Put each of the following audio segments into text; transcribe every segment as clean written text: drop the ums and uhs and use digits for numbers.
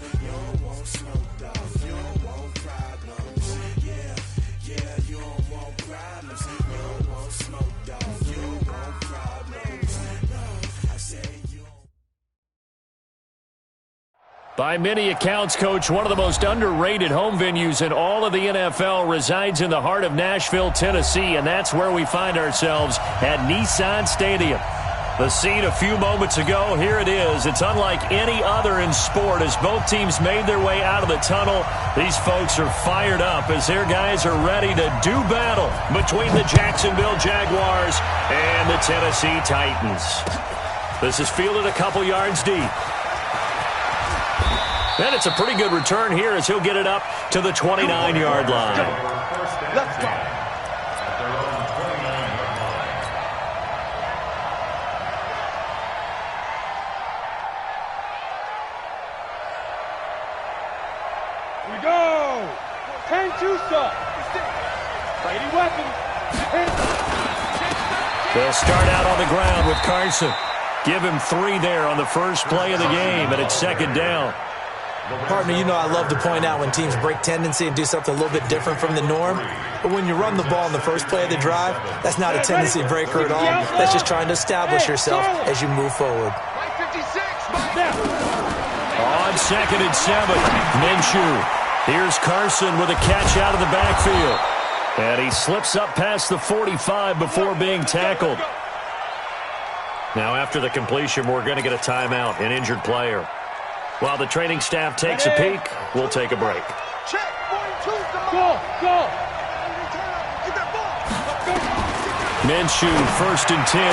You don't want smoke, dog. You don't want problems. Yeah, you don't want problems. You don't want smoke, dog. You don't want problems. No, I said you don't. By many accounts, Coach, one of the most underrated home venues in all of the NFL resides in the heart of Nashville, Tennessee, and that's where we find ourselves at Nissan Stadium. The scene a few moments ago, here it is. It's unlike any other in sport as both teams made their way out of the tunnel. These folks are fired up as their guys are ready to do battle between the Jacksonville Jaguars and the Tennessee Titans. This is fielded a couple yards deep. And it's a pretty good return here as he'll get it up to the 29-yard line. Let's go. Here we go. Can't you stop? Any weapons? They'll start out on the ground with Carson. Give him 3 there on the first play of the game, and it's second down. Partner, you know I love to point out when teams break tendency and do something a little bit different from the norm. But when you run the ball in the first play of the drive, that's not a tendency breaker at all. That's just trying to establish yourself as you move forward. On 2nd and 7, Minshew. Here's Carson with a catch out of the backfield. And he slips up past the 45 before being tackled. Now after the completion, we're going to get a timeout, an injured player. While the training staff takes a peek, we'll take a break. Check. Go. Minshew, 1st and 10.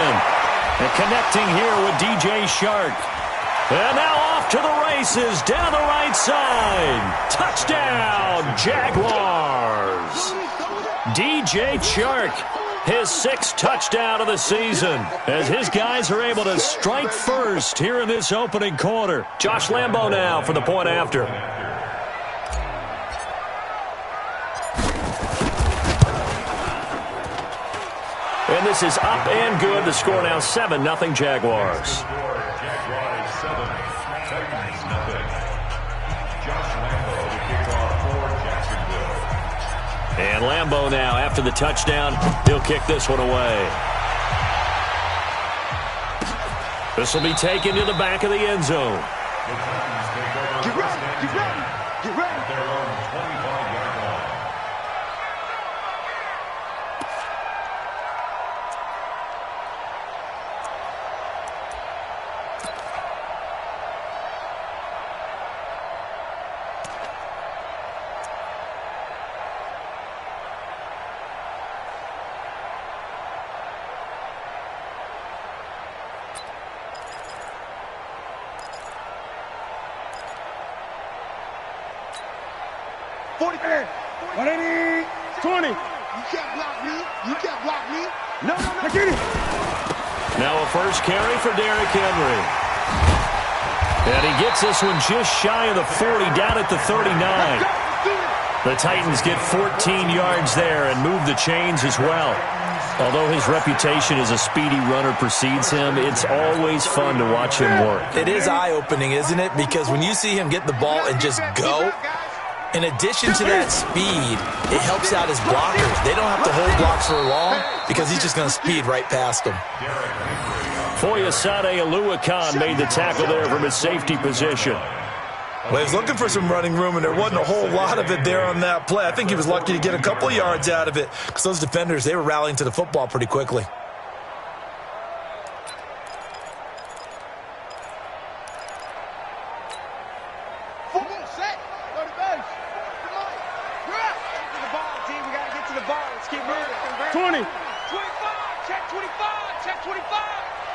And connecting here with DJ Shark. And now off to the races down the right side. Touchdown, Jaguars. DJ Shark, his 6th touchdown of the season, as his guys are able to strike first here in this opening quarter. Josh Lambo now for the point after. And this is up and good. The score now 7-0 Jaguars. And Lambo now, after the touchdown, he'll kick this one away. This will be taken to the back of the end zone. Get ready. Their own 25-yard line. Now a first carry for Derrick Henry. And he gets this one just shy of the 40, down at the 39. The Titans get 14 yards there and move the chains as well. Although his reputation as a speedy runner precedes him, it's always fun to watch him work. It is eye-opening, isn't it? Because when you see him get the ball and just go, in addition to that speed, it helps out his blockers. They don't have to hold blocks for long because he's just going to speed right past them. Foyesade Oluwakan made the tackle there from his safety position. Well, he was looking for some running room, and there wasn't a whole lot of it there on that play. I think he was lucky to get a couple of yards out of it because those defenders, they were rallying to the football pretty quickly.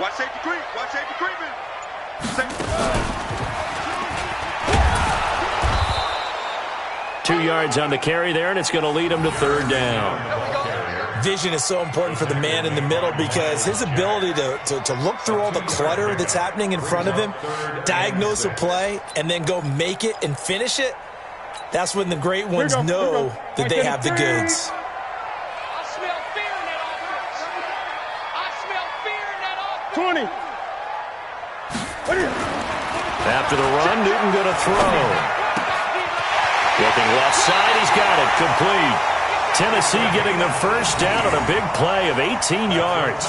Watch safety creep. Watch safety creeping. 2 yards on the carry there, and it's going to lead him to 3rd down. Vision is so important for the man in the middle because his ability to look through all the clutter that's happening in front of him, diagnose a play, and then go make it and finish it, that's when the great ones know that they have the goods. After the run, Newton going to throw. Looking left side, he's got it. Complete. Tennessee getting the first down on a big play of 18 yards.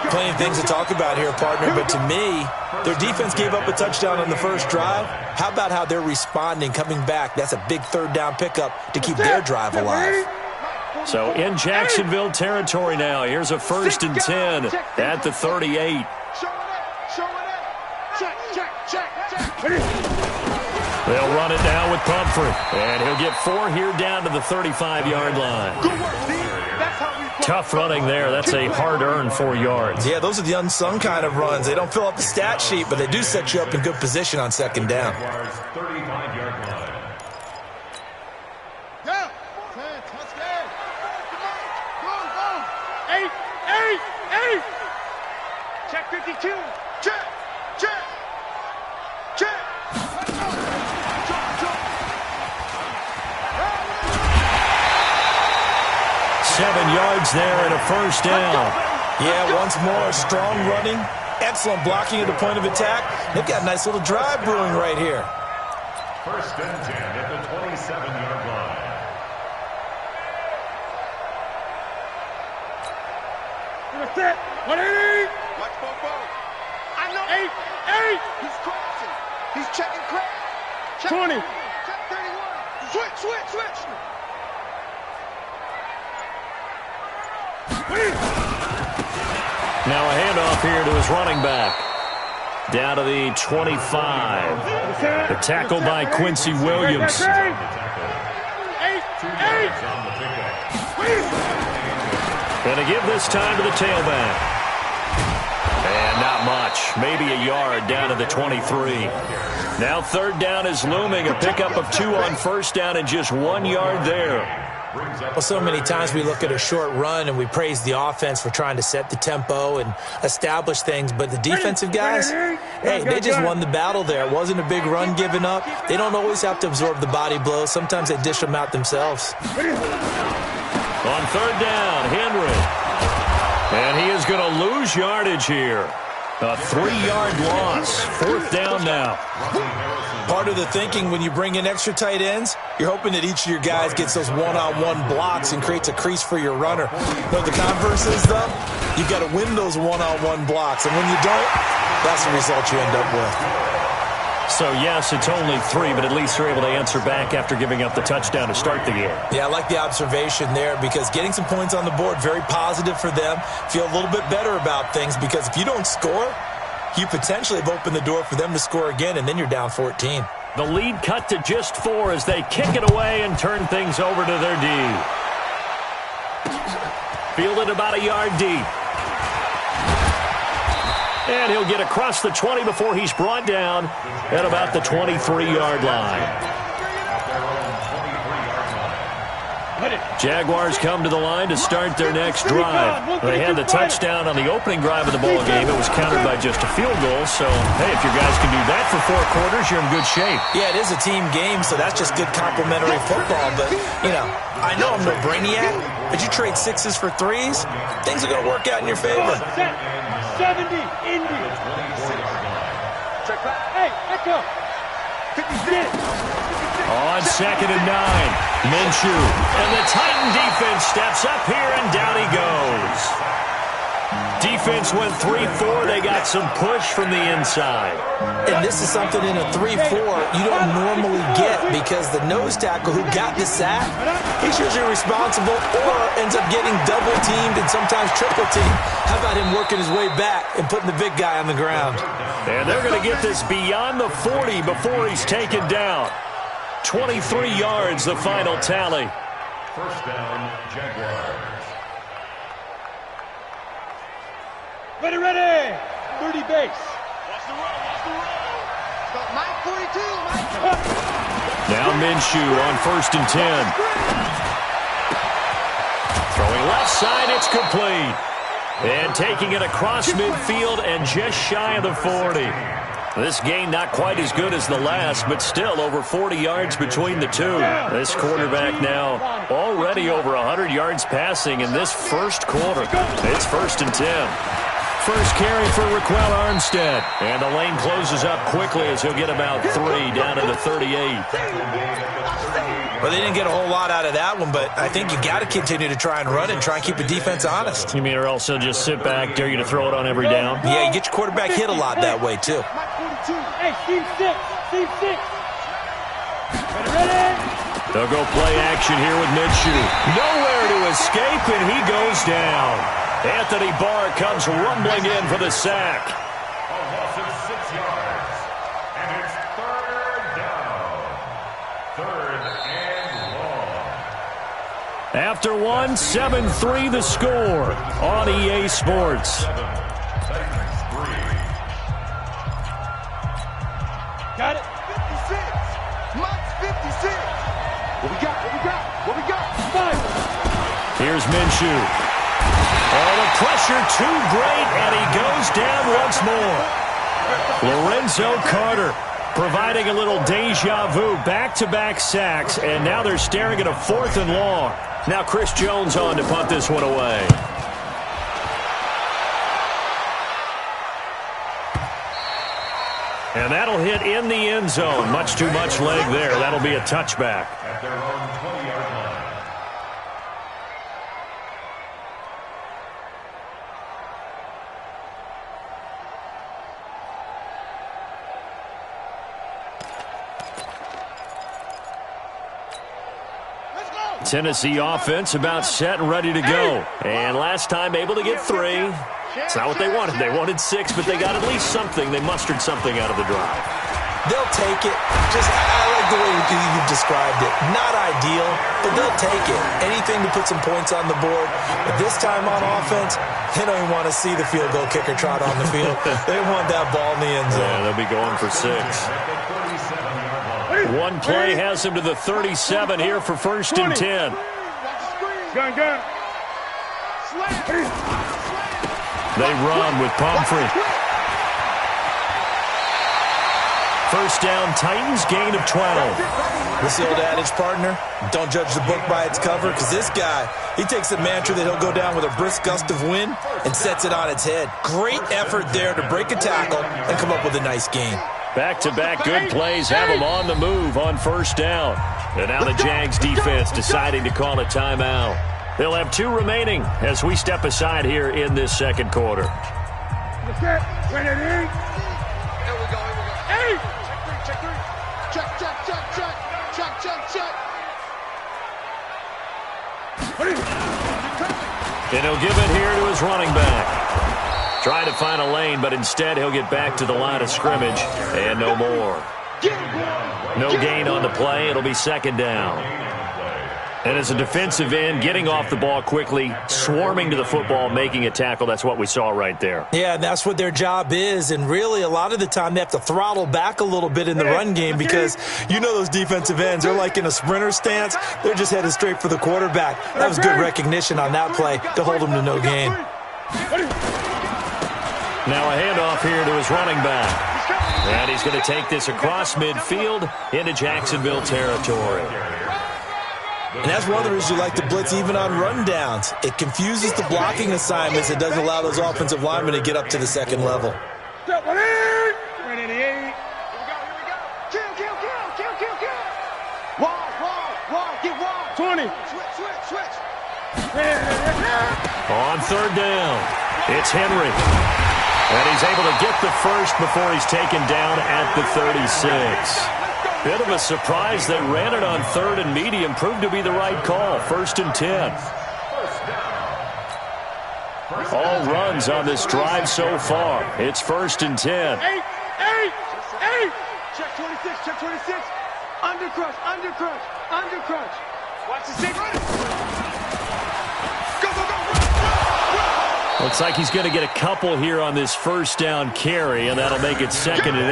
Plenty of things to talk about here, partner, but to me, their defense gave up a touchdown on the first drive. How about how they're responding, coming back? That's a big third down pickup to keep their drive alive. So in Jacksonville territory now. Here's a 1st and 10 at the 38. They'll run it now with Pumphrey. And he'll get 4 here down to the 35-yard line. Tough running there. That's a hard-earned 4 yards. Yeah, those are the unsung kind of runs. They don't fill up the stat sheet, but they do set you up in good position on second down. 35-yard line. Check 52. Check. 7 yards there and a first down. Yeah, once more, strong running, excellent blocking at the point of attack. They've got a nice little drive brewing right here. 1st and 10 at the 27-yard line. Set. 180. Watch Bobo. I know. 8. He's crossing. He's checking crack. Check 20. Check 31. Switch. Now a handoff here to his running back. Down to the 25. The tackle by Quincy Williams. 8. Going to give this time to the tailback. And not much. Maybe a yard down to the 23. Now 3rd down is looming. A pickup of 2 on 1st down and just 1 yard there. Well, so many times we look at a short run and we praise the offense for trying to set the tempo and establish things, but the defensive guys, hey, they just won the battle there. It wasn't a big run given up. They don't always have to absorb the body blows. Sometimes they dish them out themselves. On 3rd down, Henry. And he is going to lose yardage here. A 3-yard loss. 4th down now. Part of the thinking when you bring in extra tight ends, you're hoping that each of your guys gets those one-on-one blocks and creates a crease for your runner. But the converse is, though, you've got to win those one-on-one blocks. And when you don't, that's the result you end up with. So, yes, it's only 3, but at least they're able to answer back after giving up the touchdown to start the game. Yeah, I like the observation there because getting some points on the board, very positive for them. Feel a little bit better about things because if you don't score, you potentially have opened the door for them to score again, and then you're down 14. The lead cut to just 4 as they kick it away and turn things over to their D. Fielded about a yard deep. And he'll get across the 20 before he's brought down at about the 23-yard line. Jaguars come to the line to start their next drive. They had the touchdown on the opening drive of the ball game. It was countered by just a field goal. So, hey, if your guys can do that for 4 quarters, you're in good shape. Yeah, it is a team game, so that's just good complementary football. But, you know, I know I'm no brainiac, but you trade 6s for 3s, things are going to work out in your favor. 70, Indy. Hey, echo. 56. On 2nd and 9, Minshew. And the Titan defense steps up here, and down he goes. Defense went 3-4. They got some push from the inside. And this is something in a 3-4 you don't normally get because the nose tackle who got the sack, he's usually responsible or ends up getting double-teamed and sometimes triple-teamed. How about him working his way back and putting the big guy on the ground? And they're going to get this beyond the 40 before he's taken down. 23 yards, the final tally. 1st down, Jaguars. Ready. 30 base. Watch the roll. Stop Mike 42, Mike. Now Minshew on 1st and 10. Throwing left side, it's complete. And taking it across midfield and just shy of the 40. This gain not quite as good as the last, but still over 40 yards between the two. This quarterback now already over 100 yards passing in this first quarter. It's 1st and 10. First carry for Raquel Armstead. And the lane closes up quickly as he'll get about 3 down to the 38. Well, they didn't get a whole lot out of that one, but I think you got to continue to try and run and try and keep the defense honest. You mean or also just sit back, dare you to throw it on every down? Yeah, you get your quarterback hit a lot that way, too. Hey, Steve 6. Steve 6. They'll go play action here with Minshew. Nowhere to escape, and he goes down. Anthony Barr comes rumbling in for the sack. A loss of 6 yards. And it's 3rd down. 3rd and long. After 1, 7-3 the score on EA Sports. Got it. 56. Mike's 56. What we got? What we got? What we got? 5. Here's Minshew. Oh, the pressure too great, and he goes down once more. Lorenzo Carter providing a little deja vu, back-to-back sacks, and now they're staring at a 4th and long. Now Chris Jones on to punt this one away. And that'll hit in the end zone. Much too much leg there. That'll be a touchback. At their own 20-yard line. Tennessee offense about set and ready to go. And last time able to get 3. It's not what they wanted. They wanted 6, but they got at least something. They mustered something out of the drive. They'll take it. I like the way you described it. Not ideal, but they'll take it. Anything to put some points on the board. But this time on offense, they don't even want to see the field goal kicker trot on the field. They want that ball in the end zone. Yeah, they'll be going for 6. One play has them to the 37 here for 1st and 10. Gun. They run with Pumphrey. 1st down, Titans, gain of 12. What's the old adage, partner? Don't judge the book by its cover, because this guy, he takes a mantra that he'll go down with a brisk gust of wind and sets it on its head. Great effort there to break a tackle and come up with a nice gain. Back-to-back good plays have them on the move on 1st down. And now the Jags defense deciding to call a timeout. They'll have 2 remaining as we step aside here in this 2nd quarter. Here we go. 8. Check 3. Check. And he'll give it here to his running back. Trying to find a lane, but instead he'll get back to the line of scrimmage and no more. No gain on the play. It'll be 2nd down. And as a defensive end, getting off the ball quickly, swarming to the football, making a tackle, that's what we saw right there. Yeah, and that's what their job is. And really, a lot of the time, they have to throttle back a little bit in the run game because you know those defensive ends, they're like in a sprinter stance. They're just headed straight for the quarterback. That was good recognition on that play to hold them to no gain. Now a handoff here to his running back. And he's going to take this across midfield into Jacksonville territory. And that's one of the reasons you like to blitz even on rundowns. It confuses the blocking assignments. It doesn't allow those offensive linemen to get up to the 2nd level. Here we go. Wall. Get wall. 20. Switch. On 3rd down, it's Henry. And he's able to get the first before he's taken down at the 36. Bit of a surprise. They ran it on 3rd and medium. Proved to be the right call. 1st and 10. All runs on this drive so far. It's 1st and 10. 8. Check 26. Undercrush. Watch the 6. Go. Looks like he's going to get a couple here on this 1st down carry, and that'll make it 2nd and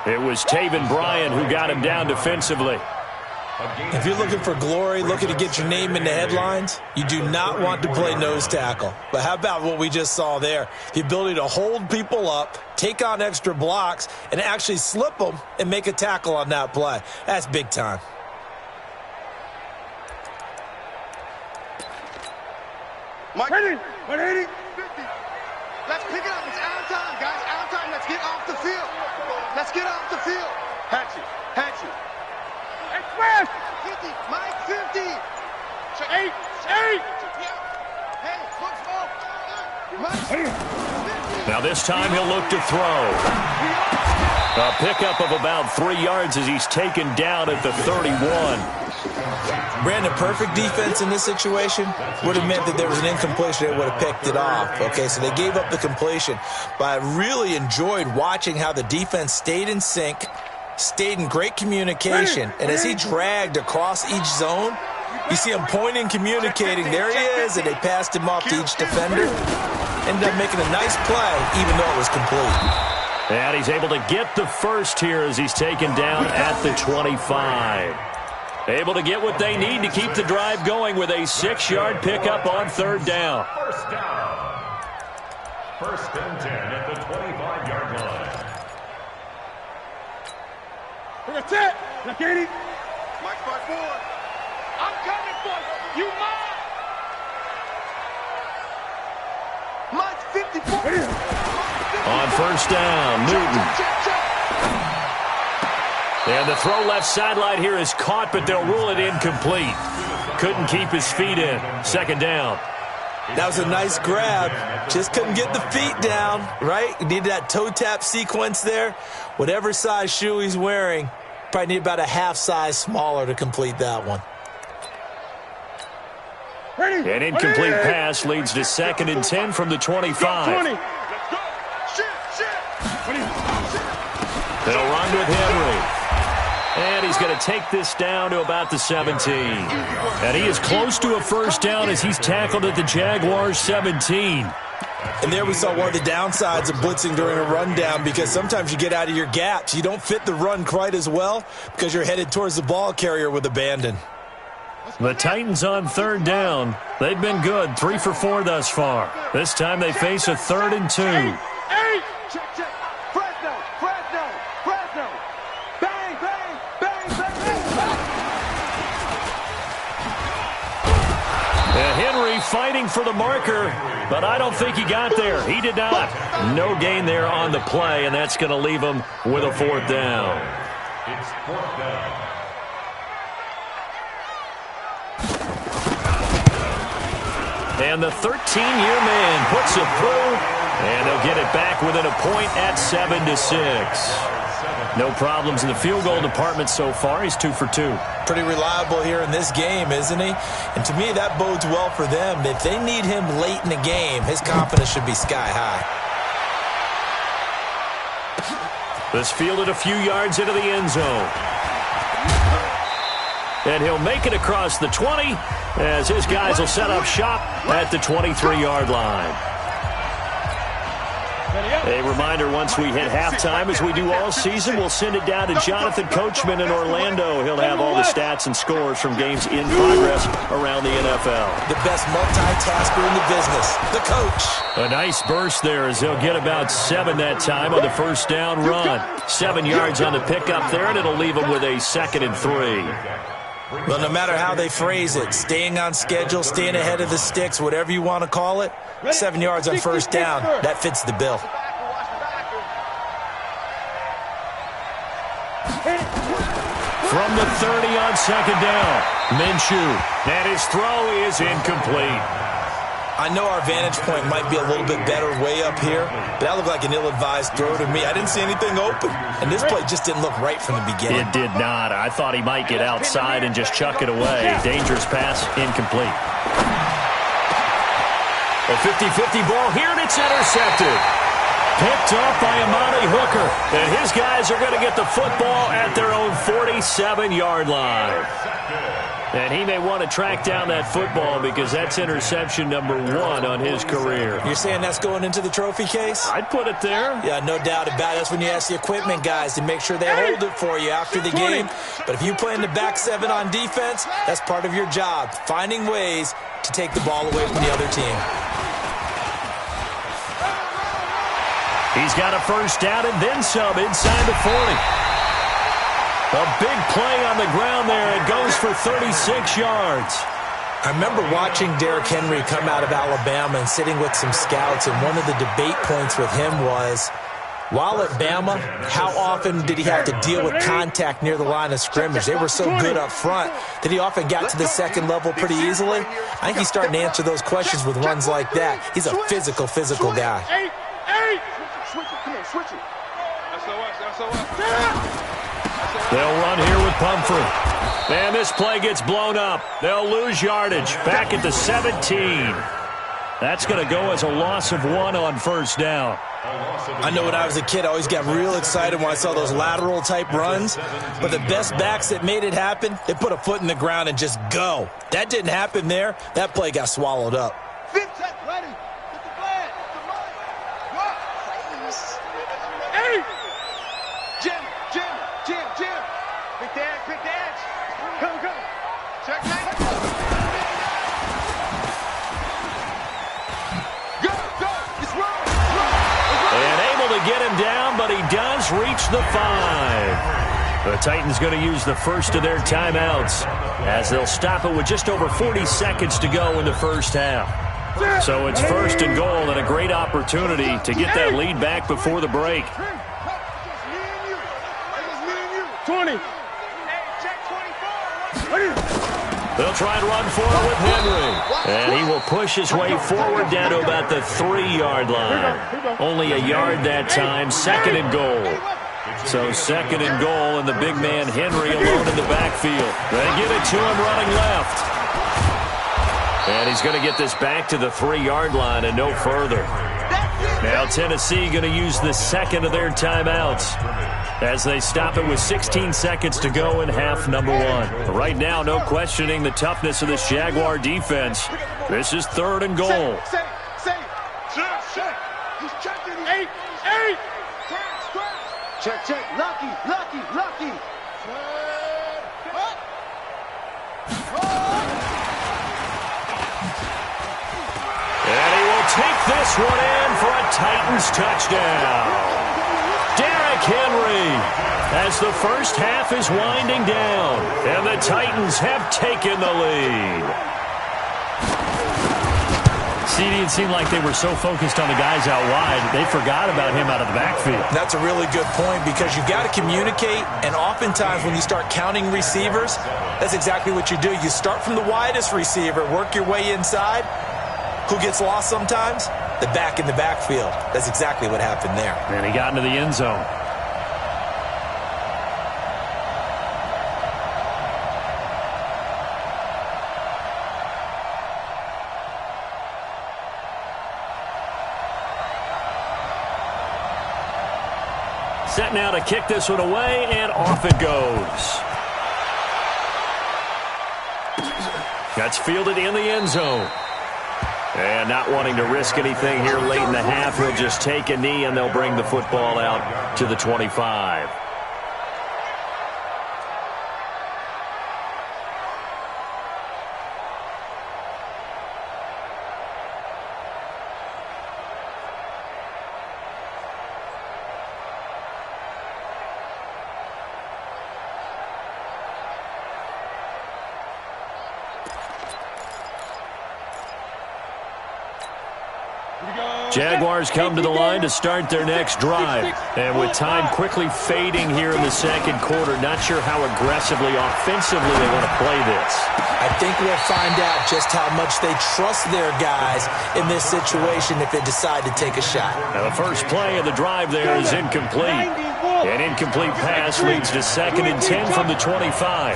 8. It was Taven Bryan who got him down defensively. If you're looking for glory, looking to get your name in the headlines, you do not want to play nose tackle. But how about what we just saw there? The ability to hold people up, take on extra blocks, and actually slip them and make a tackle on that play. That's big time. Mike. 180. 50. Let's pick it up. It's out of time, guys. Out of time. Let's get off the field. Let's get off the field. Hatchet. Hatchet. Express. 50. Mike, 50. 8. 8. Hey, look smoke. Mike. Now this time he'll look to throw. A pickup of about 3 yards as he's taken down at the 31. Brandon, perfect defense in this situation would have meant that there was an incompletion. They would have picked it off. Okay, so they gave up the completion. But I really enjoyed watching how the defense stayed in sync, stayed in great communication. And as he dragged across each zone, you see him pointing, communicating. There he is, and they passed him off to each defender. Ended up making a nice play, even though it was complete. And he's able to get the first here as he's taken down at the 25. Able to get what they need to keep the drive going with a 6-yard pickup on third down. First down. First and 10 at the 25-yard line. That's it. Look, 80. Mike 5-4. I'm coming for you. You mine. Mike's 54. On first down, Newton. And the throw left sideline here is caught, but they'll rule it incomplete. Couldn't keep his feet in. Second down. That was a nice grab. Just couldn't get the feet down, right? He needed that toe tap sequence there. Whatever size shoe he's wearing, probably need about a half size smaller to complete that one. An incomplete pass leads to 2nd and 10 from the 25. They'll run with Henry. And he's going to take this down to about the 17. And he is close to a first down as he's tackled at the Jaguars' 17. And there we saw one of the downsides of blitzing during a rundown, because sometimes you get out of your gaps. You don't fit the run quite as well because you're headed towards the ball carrier with abandon. The Titans on third down. They've been good, 3 for 4 thus far. This time they face a 3rd and 2. Check, check. Fresno. Bang, bang, bang, bang, bang. Henry fighting for the marker, but I don't think he got there. He did not. No gain there on the play, and that's going to leave him with a 4th down. It's 4th down. And the 13-year man puts it through, and they'll get it back within a point at 7-6. No problems in the field goal department so far. He's 2 for 2. Pretty reliable here in this game, isn't he? And to me, that bodes well for them. If they need him late in the game, his confidence should be sky high. This fielded a few yards into the end zone. And he'll make it across the 20 as his guys will set up shop at the 23-yard line. A reminder, once we hit halftime, as we do all season, we'll send it down to Jonathan Coachman in Orlando. He'll have all the stats and scores from games in progress around the NFL. The best multitasker in the business, the coach. A nice burst there as he'll get about 7 that time on the first down run. 7 yards on the pickup there, and it'll leave him with a 2nd and 3. Well, no matter how they phrase it, staying on schedule, staying ahead of the sticks, whatever you want to call it, 7 yards on first down, that fits the bill. From the 30 on second down, Minshew, and his throw is incomplete. I know our vantage point might be a little bit better way up here, but that looked like an ill-advised throw to me. I didn't see anything open, and this play just didn't look right from the beginning. It did not. I thought he might get outside and just chuck it away. Dangerous pass, incomplete. A 50-50 ball here, and it's intercepted. Picked up by Amani Hooker, and his guys are going to get the football at their own 47-yard line. And he may want to track down that football because that's interception number 1 on his career. You're saying that's going into the trophy case? I'd put it there. Yeah, no doubt about it. That's when you ask the equipment guys to make sure they hold it for you after the game. But if you play in the back 7 on defense, that's part of your job, finding ways to take the ball away from the other team. He's got a first down and then some inside the 40. A big play on the ground there. It goes for 36 yards. I remember watching Derrick Henry come out of Alabama and sitting with some scouts, and one of the debate points with him was, while at Bama, how often did he have to deal with contact near the line of scrimmage? They were so good up front that he often got to the second level pretty easily. I think he's starting to answer those questions with runs like that. He's a physical guy. Switch it. Come on, switch it. SOS. They'll run here with Pumphrey. And this play gets blown up. They'll lose yardage. Back at the 17. That's going to go as a loss of 1 on first down. I know when I was a kid, I always got real excited when I saw those lateral-type runs. But the best backs that made it happen, they put a foot in the ground and just go. That didn't happen there. That play got swallowed up. Fit check, ready. Get the flag. What? Hey! Jim. Big dash. Go. Check, man. Go. It's wrong. And able to get him down, but he does reach the 5. The Titans going to use the first of their timeouts as they'll stop it with just over 40 seconds to go in the first half. So it's first and goal and a great opportunity to get that lead back before the break. 20. They'll try and run for it with Henry. And he will push his way forward down to about the 3-yard line. Only a yard that time, second and goal. So second and goal, and the big man Henry alone in the backfield. They give it to him running left. And he's going to get this back to the 3-yard line and no further. Now Tennessee going to use the second of their timeouts as they stop it with 16 seconds to go in half number 1. Right now, no questioning the toughness of this Jaguar defense. This is third and goal. He's checking. 8. Check. Lucky. And he will take this one in for a Titans touchdown. Derrick Henry, as the first half is winding down, and the Titans have taken the lead. CD, it seemed like they were so focused on the guys out wide, they forgot about him out of the backfield. That's a really good point because you've got to communicate, and oftentimes when you start counting receivers, that's exactly what you do. You start from the widest receiver, work your way inside. Who gets lost sometimes? The back in the backfield. That's exactly what happened there. And he got into the end zone. Set now to kick this one away, and off it goes. That's fielded in the end zone. And not wanting to risk anything here late in the half, he'll just take a knee, and they'll bring the football out to the 25. Jaguars come to the line to start their next drive. And with time quickly fading here in the second quarter, not sure how aggressively, offensively they want to play this. I think we'll find out just how much they trust their guys in this situation if they decide to take a shot. Now the first play of the drive there is incomplete. An incomplete pass leads to 2nd and 10 from the 25.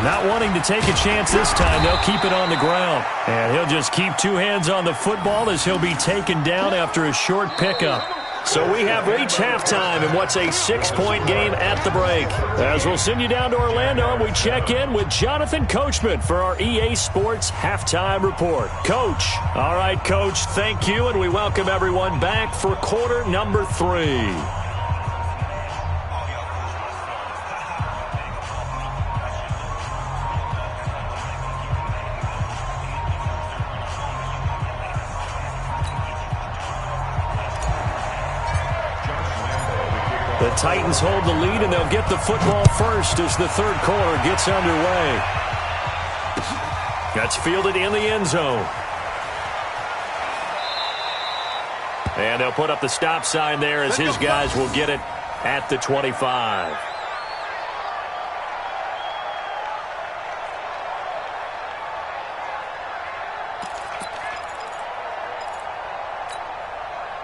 Not wanting to take a chance this time, they'll keep it on the ground. And he'll just keep 2 hands on the football as he'll be taken down after a short pickup. So we have reached halftime in what's a 6-point game at the break. As we'll send you down to Orlando, we check in with Jonathan Coachman for our EA Sports Halftime Report. Coach. All right, Coach, thank you, and we welcome everyone back for quarter number 3. The Titans hold the lead, and they'll get the football first as the third quarter gets underway. That's fielded in the end zone. And they'll put up the stop sign there as his guys will get it at the 25.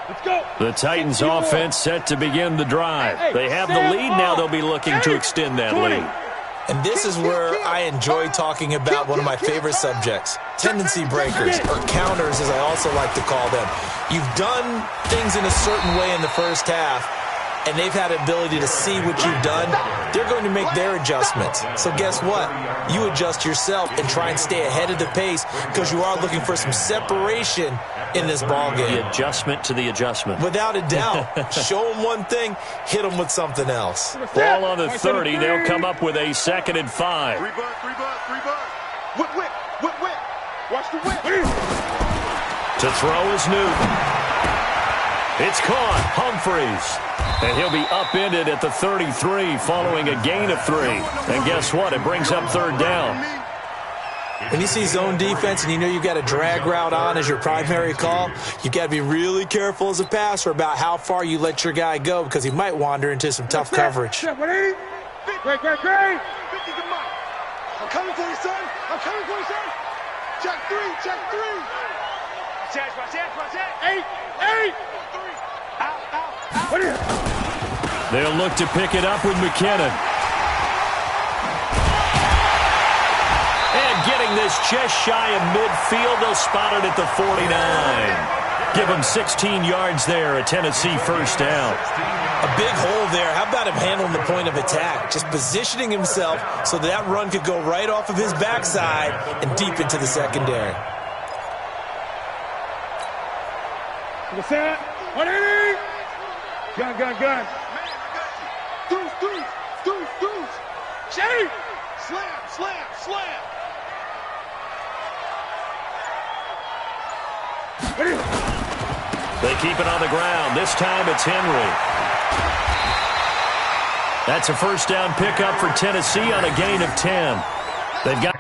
Let's go. The Titans offense set to begin the drive. They have the lead now. They'll be looking to extend that lead. And this is where I enjoy talking about one of my favorite subjects, tendency breakers, or counters as I also like to call them. You've done things in a certain way in the first half, and they've had the ability to see what you've done. They're going to make their adjustments. So guess what? You adjust yourself and try and stay ahead of the pace because you are looking for some separation in this ball game. The adjustment to the adjustment. Without a doubt. Show them one thing, hit them with something else. Ball on the 30. They'll come up with a 2nd and 5. Three bud. Whip. Watch the whip. To throw is Newton. It's caught. Humphreys. And he'll be upended at the 33 following a gain of 3. And guess what? It brings up 3rd down. When you see zone defense and you know you've got a drag route on as your primary call, you've got to be really careful as a passer about how far you let your guy go because he might wander into some tough coverage. Great. I'm coming for you, son. Check 3. Check. 8. Out. They'll look to pick it up with McKinnon. And getting this just shy of midfield, they'll spot it at the 49. Give him 16 yards there, a Tennessee 1st down. A big hole there. How about him handling the point of attack? Just positioning himself so that run could go right off of his backside and deep into the secondary. What's that? 180. Gun. Deuce. Shake. Slam. They keep it on the ground. This time it's Henry. That's a 1st down pickup for Tennessee on a gain of 10. They've got...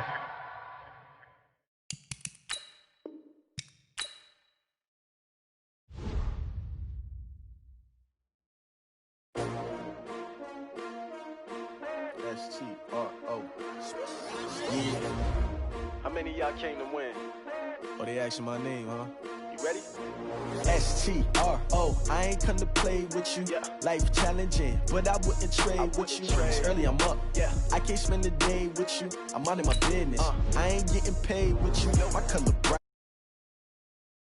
S-T-R-O. Yeah. How many of y'all came to win? Oh, they asking my name, huh? You ready? S-T-R-O. I ain't come to play with you. Yeah. Life challenging, but I wouldn't trade with you. It's early, I'm up. Yeah. I can't spend the day with you. I'm minding my business. I ain't getting paid with you. My color